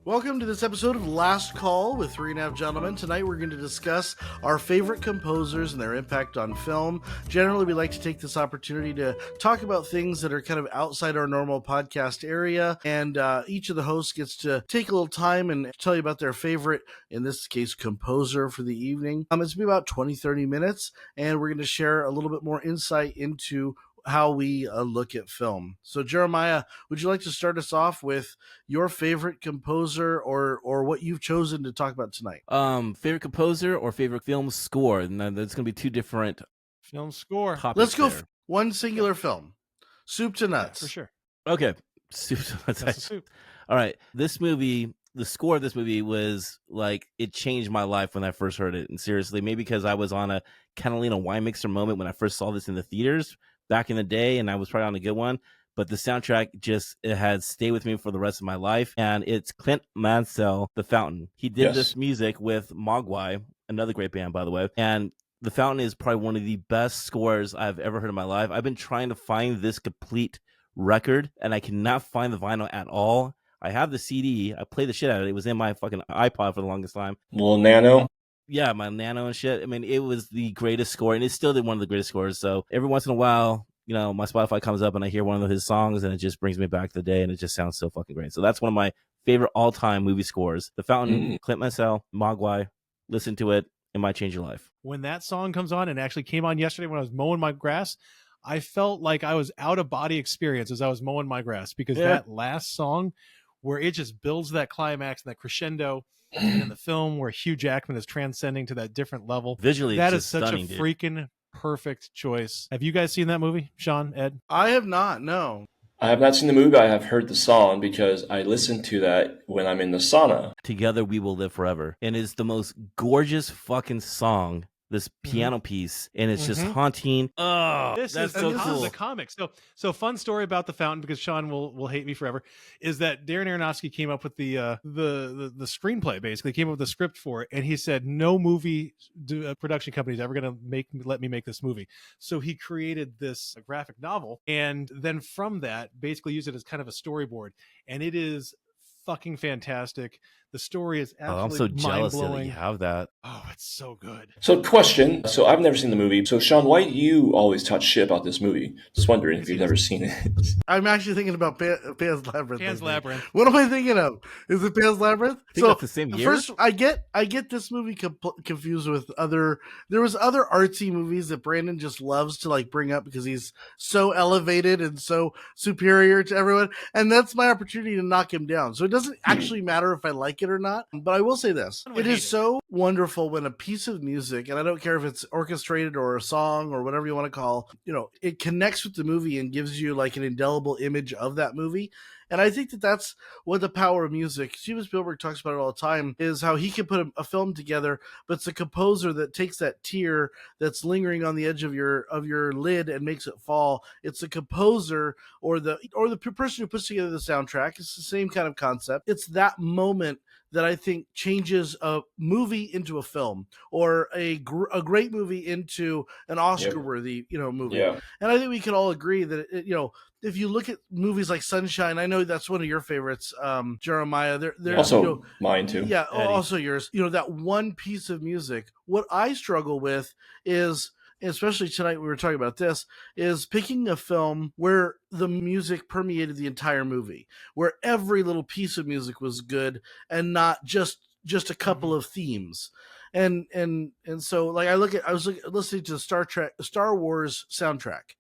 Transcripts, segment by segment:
Welcome to this episode of Last Call with Three and a Half Gentlemen. Tonight we're going to discuss our favorite composers and their impact on film. Generally, we like to take this opportunity to talk about things that are kind of outside our normal podcast area, and each of the hosts gets to take a little time and tell you about their favorite, in this case, composer for the evening. It's going to be about 20-30 minutes, and we're going to share a little bit more insight into how we look at film. So, Jeremiah, would you like to start us off with your favorite composer or what you've chosen to talk about tonight? Favorite composer or favorite film score? And that's going to be two different film score topics. Let's go there. one singular film, soup to nuts. Yeah, for sure. Okay, soup. That's the soup. All right, this movie. The score of this movie was like, it changed my life when I first heard it. And seriously, maybe because I was on a Catalina wine mixer moment when I first saw this in the theaters back in the day, and I was probably on a good one. But the soundtrack it had stayed with me for the rest of my life. And it's Clint Mansell, The Fountain. He did this music with Mogwai, another great band, by the way. And The Fountain is probably one of the best scores I've ever heard in my life. I've been trying to find this complete record, and I cannot find the vinyl at all. I have the CD. I played the shit out of it. It was in my fucking iPod for the longest time. Little Nano. Yeah, my Nano and shit. I mean, it was the greatest score, and it's still one of the greatest scores. So every once in a while, you know, my Spotify comes up and I hear one of his songs, and it just brings me back to the day, and it just sounds so fucking great. So that's one of my favorite all-time movie scores. The Fountain, Clint Mansell, Mogwai. Listen to it. It might change your life. When that song comes on, and actually came on yesterday when I was mowing my grass, I felt like I was out of body experience as I was mowing my grass, because that last song where it just builds that climax and that crescendo, and in the film where Hugh Jackman is transcending to that different level. Visually, that it's is such stunning, a dude. freaking perfect choice. Have you guys seen that movie, Sean, Ed? I have not, no. I have not seen the movie, but I have heard the song because I listen to that when I'm in the sauna. Together We Will Live Forever. And it's the most gorgeous fucking song, this piano piece, and it's just haunting. Oh, this that's is so cool. the comics. So fun story about The Fountain, because Sean will hate me forever, is that Darren Aronofsky came up with the screenplay, basically came up with the script for it, and he said no movie production company is ever going to let me make this movie. So he created this graphic novel, and then from that basically used it as kind of a storyboard, and it is fucking fantastic. The story is absolutely I'm so jealous mind-blowing. that you have that. Oh, it's so good. So question, so I've never seen the movie. So Sean, why do you always talk shit about this movie? Just wondering if you've ever seen it. I'm actually thinking about Pan's Labyrinth. Pan's Labyrinth. What am I thinking of? Is it Pan's Labyrinth? I think that's the same year. First, I get this movie confused with other. There was other artsy movies that Brandon just loves to like bring up because he's so elevated and so superior to everyone, and that's my opportunity to knock him down. So it doesn't actually matter if I like it or not. But I will say this: it is so wonderful when a piece of music, and I don't care if it's orchestrated or a song or whatever you want to call, it connects with the movie and gives you like an indelible image of that movie. And I think that that's what the power of music. Steven Spielberg talks about it all the time, is how he can put a film together, but it's a composer that takes that tear that's lingering on the edge of your lid and makes it fall. It's the composer or the person who puts together the soundtrack. It's the same kind of concept. It's that moment that I think changes a movie into a film, or a great movie into an Oscar-worthy, movie. Yeah. And I think we can all agree that if you look at movies like Sunshine, I know that's one of your favorites, Jeremiah. They're also mine too. Yeah, Eddie. Also yours. That one piece of music. What I struggle with is, especially tonight we were talking about this, is picking a film where the music permeated the entire movie, where every little piece of music was good and not just a couple of themes. And so like I was listening to the Star Wars soundtrack.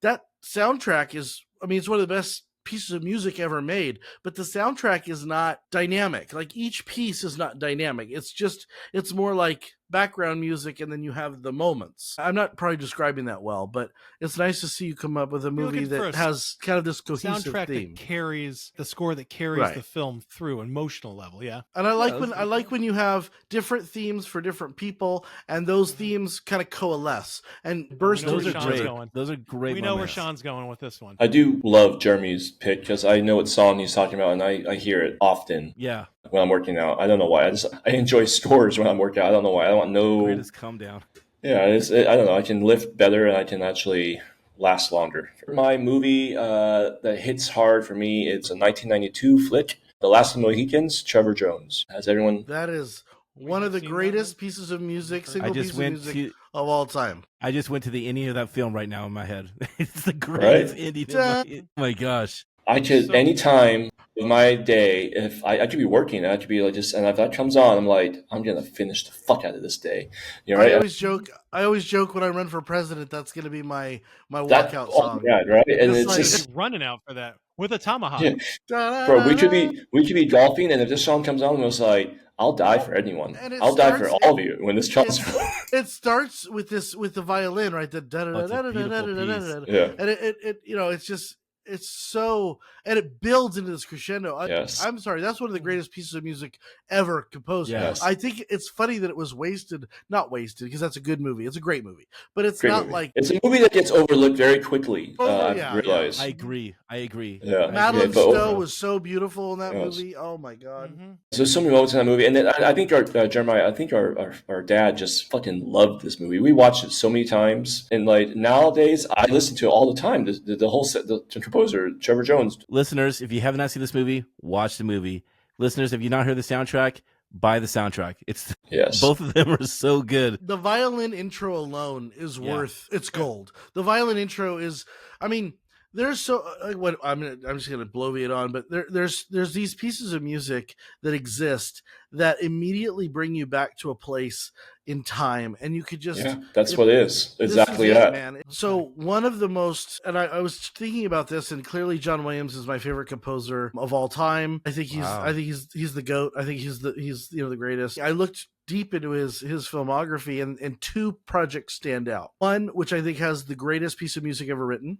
That soundtrack is, it's one of the best pieces of music ever made, but the soundtrack is not dynamic. Like each piece is not dynamic. It's more like background music, and then you have the moments. I'm not probably describing that well, but it's nice to see you come up with a movie that has kind of this cohesive soundtrack theme. That carries the score, that carries the film through an emotional level. Yeah. And I like when you have different themes for different people, and those themes kind of coalesce and burst. Those are great. Those are great. We know where Sean's going with this one. I do love Jeremy's pick because I know what song he's talking about, and I hear it often. Yeah. When I'm working out, I don't know why. I enjoy scores when I'm working out. I don't know why. I don't know. Greatest come down. Yeah, I don't know. I can lift better, and I can actually last longer. For my movie that hits hard for me, it's a 1992 flick The Last of the Mohicans, Trevor Jones. Has everyone? That is We one have of the seen that greatest one. pieces of music, I single just piece of went music to of all time. I just went to the ending of that film right now in my head. It's the greatest Right? ending in Dun. my gosh. I could So any time of my day, if I could be working, I could be like just, and if that comes on, I'm like, I'm gonna finish the fuck out of this day. You know, I right? always joke. I always joke when I run for president. That's going to be my That, walkout oh song. my god, right? And It's he's it's gonna like be just, running out for that with a tomahawk. yeah, bro. da-da-da-da. We could be golfing, and if this song comes on, I was like, I'll die Well, for anyone. and it I'll die for starts. all of you when this comes. It's it starts with the violin, right? The da Oh, da it's da a da da da beautiful da da piece. da, Yeah. and it it's just it's so, and it builds into this crescendo. Yes. I'm sorry, that's one of the greatest pieces of music ever composed. Yeah. Yes. I think it's funny that it was wasted, not wasted, because that's a good movie. It's a great movie, but it's Great not movie. like It's a movie that gets overlooked very quickly. over. I've Yeah, yeah. realized. I agree. I agree. Yeah. I Yeah. agree. Madeline But Stowe was so beautiful in that yes. movie. Oh my god. Mhm. So there's so many moments in that movie, and then I think our Jeremiah, I think our dad just fucking loved this movie. We watched it so many times, and like nowadays, I listen to it all the time. The whole set, the composer Trevor Jones. Listeners, if you have not seen this movie, watch the movie. Listeners, if you not heard the soundtrack, buy the soundtrack. It's Yes. both of them are so good. The violin intro alone is Yeah. worth it's gold. The violin intro is, I mean, there's so what I'm just gonna bloviate on, but there's these pieces of music that exist that immediately bring you back to a place in time, and you could just Yeah, that's if- what it is. this Exactly is it, that. man. So one of the most, and I was thinking about this, and clearly John Williams is my favorite composer of all time. I think Wow. he's the goat. I think he's the greatest. I looked deep into his filmography, and two projects stand out. One, which I think has the greatest piece of music ever written,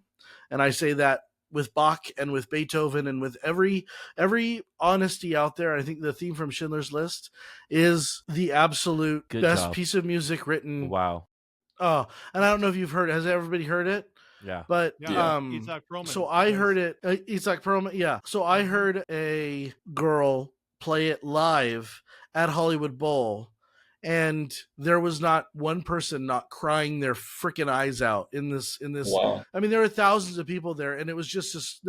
and I say that with Bach and with Beethoven and with every honesty out there. I think the theme from Schindler's List is the absolute Good best job. piece of music written. Wow. Oh, and I don't know if you've heard. Has everybody heard it? Yeah. But Yeah. Itzhak Perlman so I does. heard it. Itzhak Perlman, yeah. So I heard a girl play it live at Hollywood Bowl, and there was not one person not crying their freaking eyes out in this. Wow. I mean, there were thousands of people there, and it was just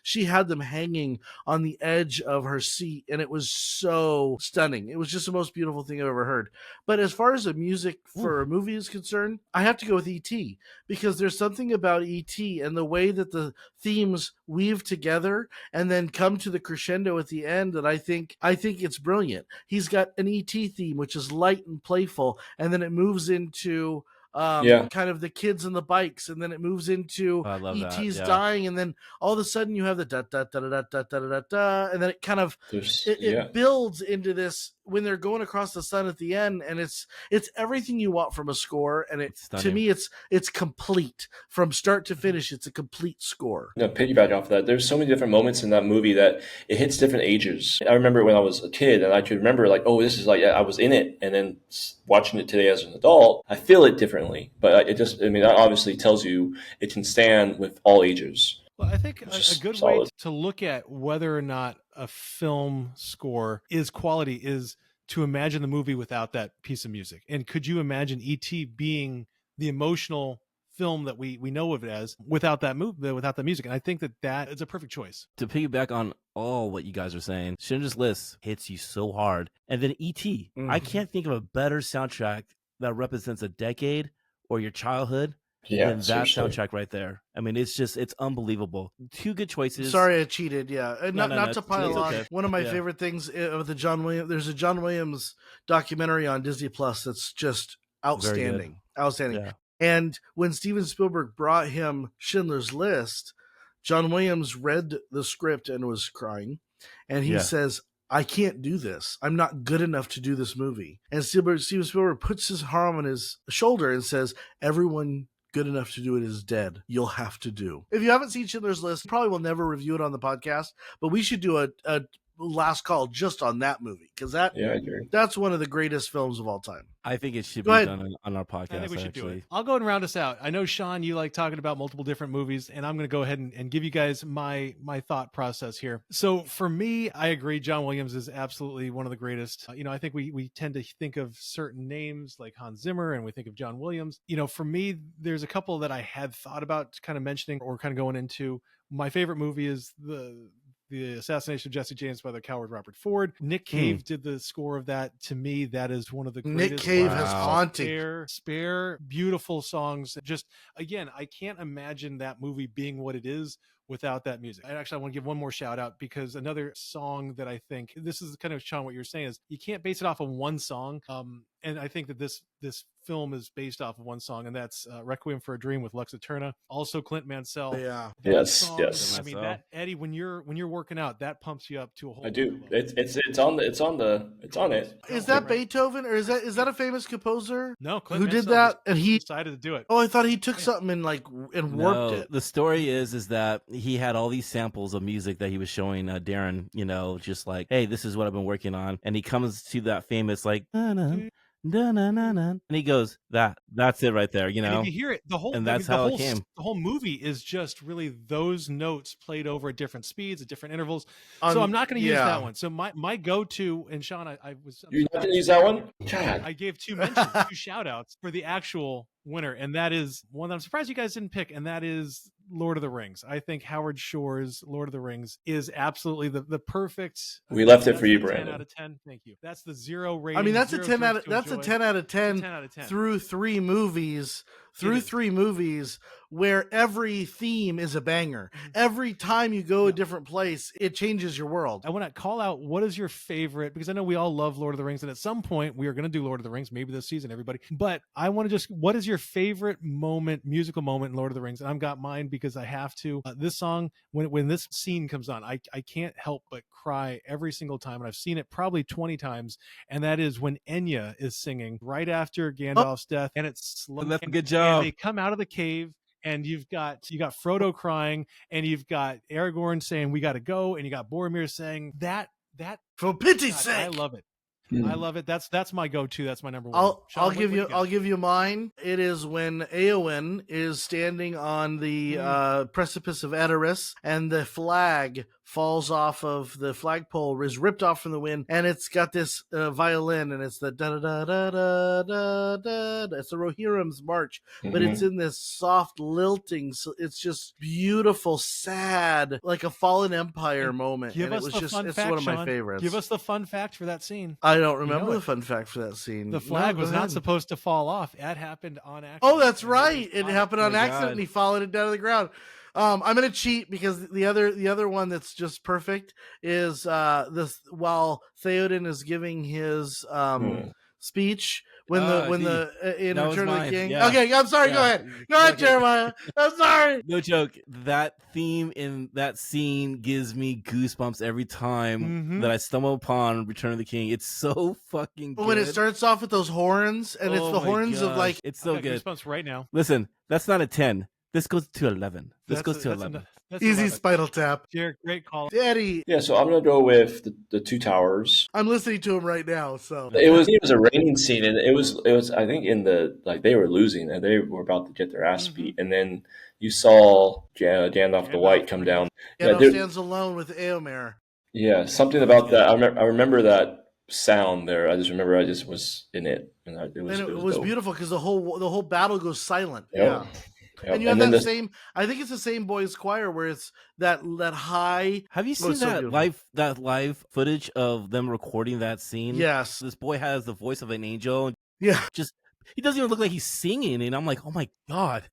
she had them hanging on the edge of her seat, and it was so stunning. It was just the most beautiful thing I've ever heard. But as far as the music for a movie is concerned, I have to go with E.T. because there's something about E.T. and the way that the themes weave together and then come to the crescendo at the end that I think it's brilliant. He's got an E.T. theme which is light and playful, and then it moves into Yeah. kind of the kids and the bikes, and then it moves into I love that. E.T.'s Yeah. dying, and then all of a sudden you have the da da da da da da da da, and then it kind of There's it yeah. builds into this when they're going across the sun at the end, and it's everything you want from a score, and It's to stunning. me it's complete from start to finish. It's a complete score. No, piggyback off of that. There's so many different moments in that movie that it hits different ages. I remember when I was a kid, and I could remember like, oh, this is like I was in it, and then watching it today as an adult, I feel it differently. But it just, I mean, that obviously tells you it can stand with all ages. Well, I think It's a just good way solid. to look at whether or not a film score is quality is to imagine the movie without that piece of music. And could you imagine E.T. being the emotional film that we know of it as without that without the music? And I think that is a perfect choice. To piggyback on all what you guys are saying, Schindler's List hits you so hard. And then E.T. I can't think of a better soundtrack that represents a decade or your childhood Yeah, than that seriously. soundtrack right there. I mean, it's unbelievable. Two good choices. Sorry, I cheated. Yeah, and No, not to it's pile on. okay. One of my Yeah. favorite things of the John Williams. There's a John Williams documentary on Disney Plus that's just outstanding. Outstanding. Yeah. And when Steven Spielberg brought him Schindler's List, John Williams read the script and was crying, and he Yeah. says, I can't do this. I'm not good enough to do this movie. And Steven Spielberg puts his arm on his shoulder and says, everyone good enough to do it is dead. You'll have to do. If you haven't seen Schindler's List, probably will never review it on the podcast, but we should do a last call just on that movie because Yeah, I agree. that's one of the greatest films of all time. I think it should Go be ahead. done on our podcast. I think we should do actually. it. I'll go and round us out. I know, Sean, you like talking about multiple different movies, and I'm going to go ahead and give you guys my thought process here. So for me, I agree. John Williams is absolutely one of the greatest. I think we tend to think of certain names like Hans Zimmer, and we think of John Williams. For me, there's a couple that I had thought about kind of mentioning or kind of going into. My favorite movie is the The Assassination of Jesse James by the coward Robert Ford. Nick Cave did the score of that. To me, that is one of the greatest. Nick Cave has Wow. haunting. Spare, beautiful songs. Just, again, I can't imagine that movie being what it is without that music. I want to give one more shout out, because another song that I think, this is kind of, Sean, what you're saying is you can't base it off of one song. And I think that this film is based off of one song, and that's Requiem for a Dream with Lux Eterna. Also Clint Mansell. Yeah. That Yes, song, yes. I mean, that, Eddie, when you're working out, that pumps you up to a whole I do. nother level. It's on it. Is that Beethoven, or is that a famous composer? No, Clint Who did Mansell that? just And he decided to do it. Oh, I thought he took something and warped No, it. the story is that he had all these samples of music that he was showing Darren, just like, hey, this is what I've been working on. And he comes to that famous and he goes, that's it right there, And if you hear it, and that's how it came. The whole movie is just really those notes played over at different speeds, at different intervals. So I'm not going to use that one. So my go-to, and Sean, I'm You're not going to use that one? God. I gave two mentions, two shout outs for the actual winner, and that is one that I'm surprised you guys didn't pick, and that is Lord of the Rings. I think Howard Shore's Lord of the Rings is absolutely the perfect. We left it for you, 10 Brandon. out of 10. Thank you. That's the 0 rating. I mean, that's a 0 10 out of drinks that's to a 10 out of 10, 10 out of 10. through three movies. Through three movies where every theme is a banger. Every time you go a different place, it changes your world. I want to call out, what is your favorite, because I know we all love Lord of the Rings, and at some point we are going to do Lord of the Rings, maybe this season, everybody. But I want to just, what is your favorite moment, musical moment in Lord of the Rings? And I've got mine because I have to. This song, when this scene comes on, I can't help but cry every single time, and I've seen it probably 20 times, and that is when Enya is singing right after Gandalf's death, and it's slow. That's a good job. And they come out of the cave, and you've got Frodo crying, and you've got Aragorn saying, "We got to go," and you got Boromir saying that. For pity's God, sake, I love it. I love it. That's my go-to. That's my number one. I'll give you mine. It is when Eowyn is standing on the precipice of Edoras, and the flag falls off of the flagpole, is ripped off from the wind, and it's got this violin, and it's the da da da da da da. It's the Rohirrim's march, but it's in this soft lilting. So it's just beautiful, sad, like a fallen empire moment. Give and us it was the just fun it's fact, one of my Sean. favorites. Give us the fun fact for that scene. I don't remember know the it. fun fact for that scene. The flag No, was go not ahead. supposed to fall off. That happened on accident. Oh, that's right. It happened on my accident, God. and he followed it down to the ground. I'm gonna cheat because the other one that's just perfect is this while Theoden is giving his speech in That Return was of the mine. King. Yeah. Okay, I'm sorry. Go Yeah. ahead. Go ahead, Okay. Jeremiah. I'm sorry. No joke. That theme in that scene gives me goosebumps every time that I stumble upon Return of the King. It's so fucking good. When it starts off with those horns, and it's Oh the my horns of gosh. like it's so I've got good. goosebumps right now. Listen, that's not a 10. This goes to 11. This goes to 11. That's easy 11. Spinal Tap. Jared, great call. Eddie, Yeah, so I'm gonna go with the Two Towers. I'm listening to him right now. So It was a raining scene, and it was I think in the they were losing and they were about to get their ass beat, and then you saw Gandalf the White come down. Gandalf stands alone with Eomer. Yeah, something about that. I remember that sound there. I just remember I just was in it, and it was dope. Beautiful because the whole battle goes silent. Yep. Yeah. Yep. And you have then that same. I think it's the same boys' choir where it's that high. Have you seen so that beautiful. live footage of them recording that scene? Yes. This boy has the voice of an angel. Yeah. He doesn't even look like he's singing, and I'm like, oh my God.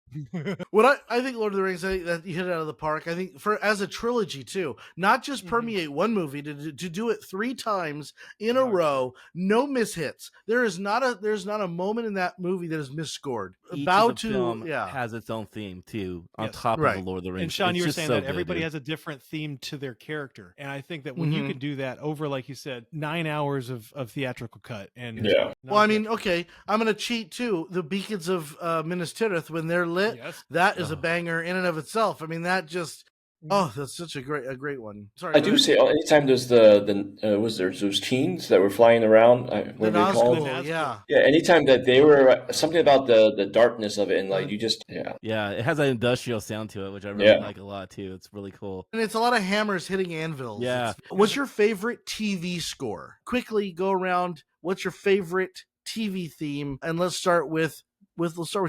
What I think Lord of the Rings, I think that you hit it out of the park. I think as a trilogy too, not just permeate one movie to do it 3 times in a row, no mishits. There's not a moment in that movie that is misscored. Each Bow of the to film yeah. has its own theme too, on Yes. top Right. of the Lord of the Rings. And Sean, It's you were just saying so that good, everybody dude. has a different theme to their character, and I think that when you can do that over, like you said, 9 hours of theatrical cut, and Yeah. Well, I mean, okay, I'm gonna cheat too. The beacons of Minas Tirith, when they're lit, Yes. that is a banger in and of itself. I mean, that just that's such a great one. Sorry, I go do ahead. say anytime there's was there those teens that were flying around, the what are they called? Nazgul, yeah. Yeah, anytime that they were something about the darkness of it, and like you just Yeah, it has an industrial sound to it, which I really like a lot too. It's really cool. And it's a lot of hammers hitting anvils. Yeah. What's your favorite TV score? Quickly go around. What's your favorite TV theme? And let's start with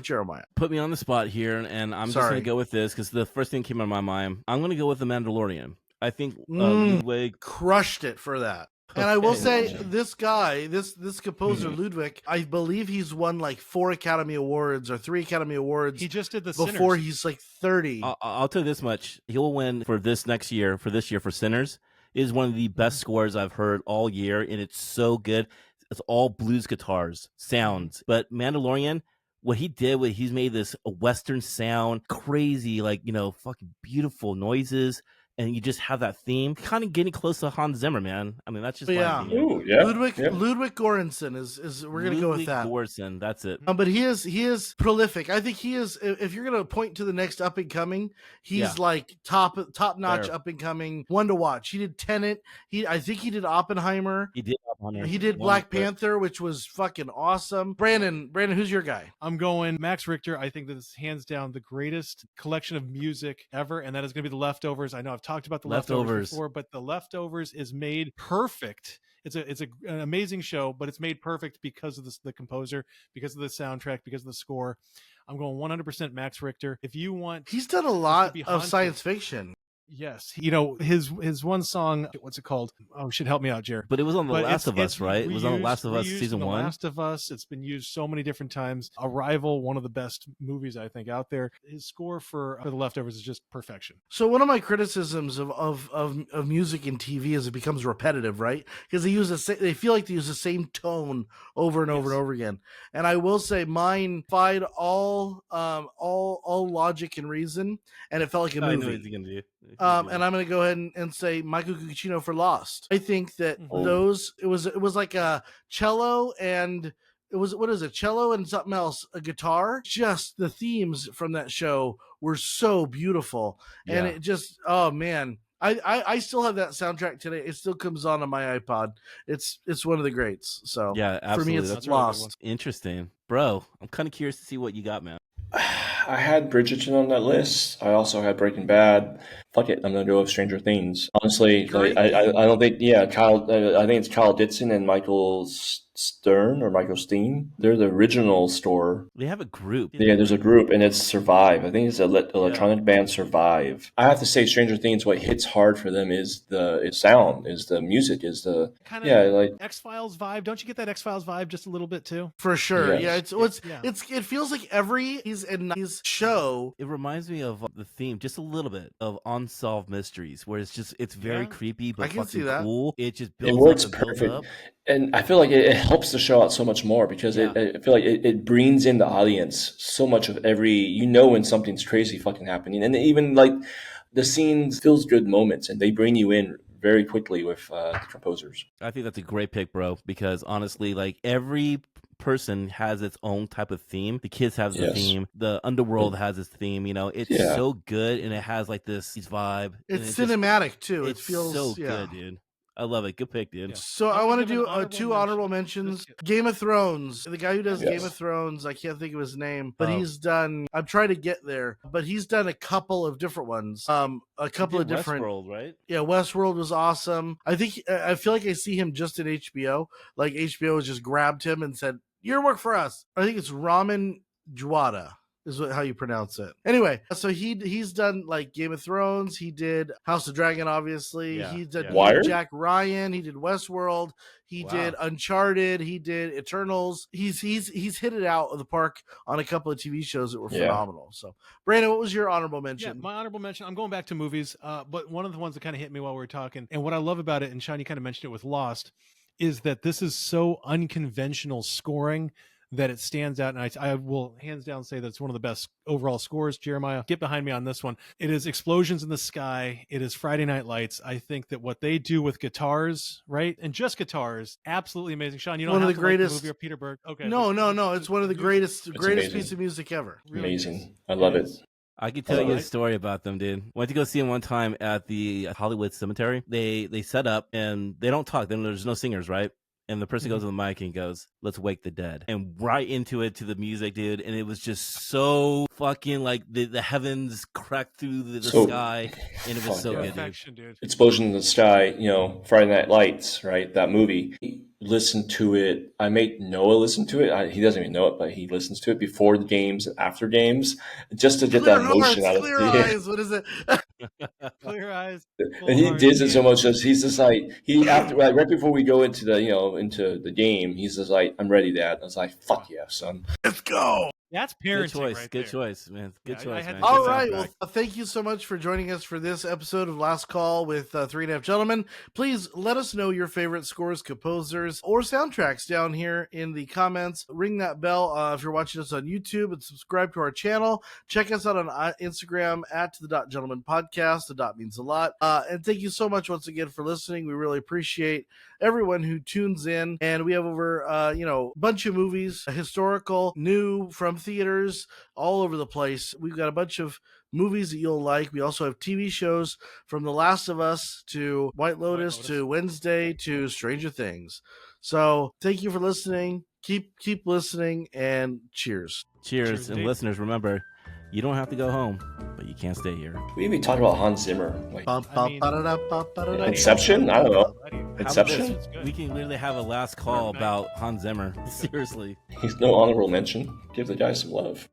Jeremiah. Put me on the spot here, and I'm just Sorry. going to go with this because the first thing came out of my mind. I'm going to go with The Mandalorian. I think Mm. Ludwig. Crushed it for that. And I will Okay. say, Gotcha. this guy, this composer Mhm. Ludwig, I believe he's won like 4 Academy Awards or 3 Academy Awards He just did the before Sinners. he's like 30. I'll tell you this much: he'll win for this year for Sinners. It is one of the best scores I've heard all year, and it's so good. It's all blues guitars sounds, but Mandalorian. What he did, he's made this a Western sound, crazy, like fucking beautiful noises, and you just have that theme, kind of getting close to Hans Zimmer, man. I mean, that's just But my yeah. opinion. Ooh, yeah. Ludwig Yeah. Göransson is we're gonna go with Ludwig that. Göransson, that's it. But he is prolific. I think he is. If you're gonna point to the next up and coming, he's Yeah. like top notch Fair. up and coming, one to watch. He did Tenet. I think he did Oppenheimer. He did. Oppenheimer. He did One Black quick. Panther, which was fucking awesome. Brandon, who's your guy? I'm going Max Richter. I think that is hands down the greatest collection of music ever, and that is going to be The Leftovers. I know I've talked about The Leftovers before, but The Leftovers is made perfect. It's an amazing show, but it's made perfect because of the composer, because of the soundtrack, because of the score. I'm going 100% Max Richter. If you want, He's done a to lot be of haunted. science fiction. Yes, his one song. What's it called? Oh, should help me out, Jer. But it was on The But Last of Us, right? It was on The Last of Us reused season in The 1. Last of Us. It's been used so many different times. Arrival, one of the best movies I think out there. His score for The Leftovers is just perfection. So one of my criticisms of music and TV is it becomes repetitive, right? Because they feel like they use the same tone over and over Yes. and over again. And I will say mine defied all logic and reason, and it felt like a I know what movie. he's gonna do. And I'm going to go ahead and say Michael Giacchino for Lost. I think that it was like a cello and cello and something else, a guitar. Just the themes from that show were so beautiful, and Yeah. it just, oh man. I still have that soundtrack today. It still comes on my iPod. It's one of the greats. So Yeah, for me, absolutely. it's That's a really good one. Lost. Interesting, bro. I'm kind of curious to see what you got, man. I had Bridgerton on that list. I also had Breaking Bad. Fuck it, I'm gonna go with Stranger Things. Honestly, Great like I game. don't think Kyle. I think it's Kyle Ditson and Michael Stern or Michael Steen. They're the original score. They have a group. Yeah, there's a group, and it's Survive. I think it's an electronic band, Survive. I have to say, Stranger Things. What hits hard for them is the sound, is the music, is the Kind of like X-Files vibe. Don't you get that X-Files vibe just a little bit too? For sure. Yes. Yeah, it feels like every his show. It reminds me of the theme, just a little bit of Unsolved Mysteries, where it's very Yeah. creepy but I can see fucking that. cool. It just it builds works up and builds perfect. up. And I feel like it helps the show out so much more because Yeah. I feel like it brings in the audience so much of when something's crazy fucking happening. And even like the scenes feels good moments and they bring you in very quickly with the composers. I think that's a great pick, bro, because honestly, like every person has its own type of theme. The kids have the Yes. theme. The underworld has its theme. It's Yeah. so good, and it has like this vibe. and It's it just- cinematic too. It it's feels so yeah. good, dude. I love it. Good pick, dude. Yeah. So I'm I gonna want to give an do honorable two mention. honorable mentions. Let's get- Game of Thrones. The guy who does Yes. Game of Thrones, I can't think of his name, but Oh. he's done. I'm trying to get there, but he's done a couple of different ones. A couple of different. Westworld, right? Yeah, Westworld was awesome. I feel like I see him just in HBO. Like HBO just grabbed him and said, "Your work for us." I think it's Ramen Djawada is how you pronounce it. Anyway, so he's done like Game of Thrones. He did House of Dragon, obviously. Yeah, He did yeah. he Wired? did Jack Ryan. He did Westworld. He Wow. did Uncharted. He did Eternals. He's hit it out of the park on a couple of TV shows that were Yeah. phenomenal. So, Brandon, what was your honorable Yeah, mention? my honorable mention. I'm going back to movies, but one of the ones that kind of hit me while we were talking, and what I love about it, and Sean, you kind of mentioned it with Lost, is that this is so unconventional scoring that it stands out. And I will hands down say that it's one of the best overall scores. Jeremiah, get behind me on this one. It is Explosions in the Sky. It is Friday Night Lights. I think that what they do with guitars, right, and just guitars, absolutely amazing. Sean, you don't One of have the to like greatest- the movie or Peter Berg. Okay, No. but It's one of the music- greatest amazing. piece of music ever. really Amazing. is. I love it. is. I could tell you a Alright. story about them, dude. Went to go see them one time at the Hollywood Cemetery. They set up and they don't talk. Then there's no singers, right? And the person goes on the mic and goes, "Let's wake the dead," and right into it to the music, dude. And it was just so fucking like the heavens cracked through the So- sky, and it was Fuck so yeah. good, dude. Perfection, dude. Explosion in the Sky, Friday Night Lights, right? That movie. Listen to it. I made Noah listen to it. He doesn't even know it, but he listens to it before the games and after games just to get Clear that emotion hearts, out of clear it. eyes. What is it? Clear eyes. Full And he heart, digs it so yeah. much that he's just like after like right before we go into the into the game, he's just like, I'm ready, Dad. I was like, fuck yeah, son. Let's go. That's Good parenting choice. right Good there. choice, man. Good Yeah, I choice, had man. to Good All give right. soundtrack. Well, thank you so much for joining us for this episode of Last Call with Three and a Half Gentlemen. Please let us know your favorite scores, composers, or soundtracks down here in the comments. Ring that bell if you're watching us on YouTube, and subscribe to our channel. Check us out on Instagram at the Dot Gentleman Podcast. The dot means a lot. And thank you so much once again for listening. We really appreciate everyone who tunes in. And we have over, a bunch of movies, historical, new, from theaters, all over the place. We've got a bunch of movies that you'll like. We also have TV shows from The Last of Us to White Lotus to Wednesday to Stranger Things. So thank you for listening. Keep listening, and cheers. Cheers. Cheers, And indeed. listeners, remember, you don't have to go home, but you can't stay here. We even talked about Hans Zimmer, like Inception? I don't know. How do you- How about Inception? this? We can literally have a last call about Hans Zimmer. Seriously. He's no honorable mention. Give the guy some love.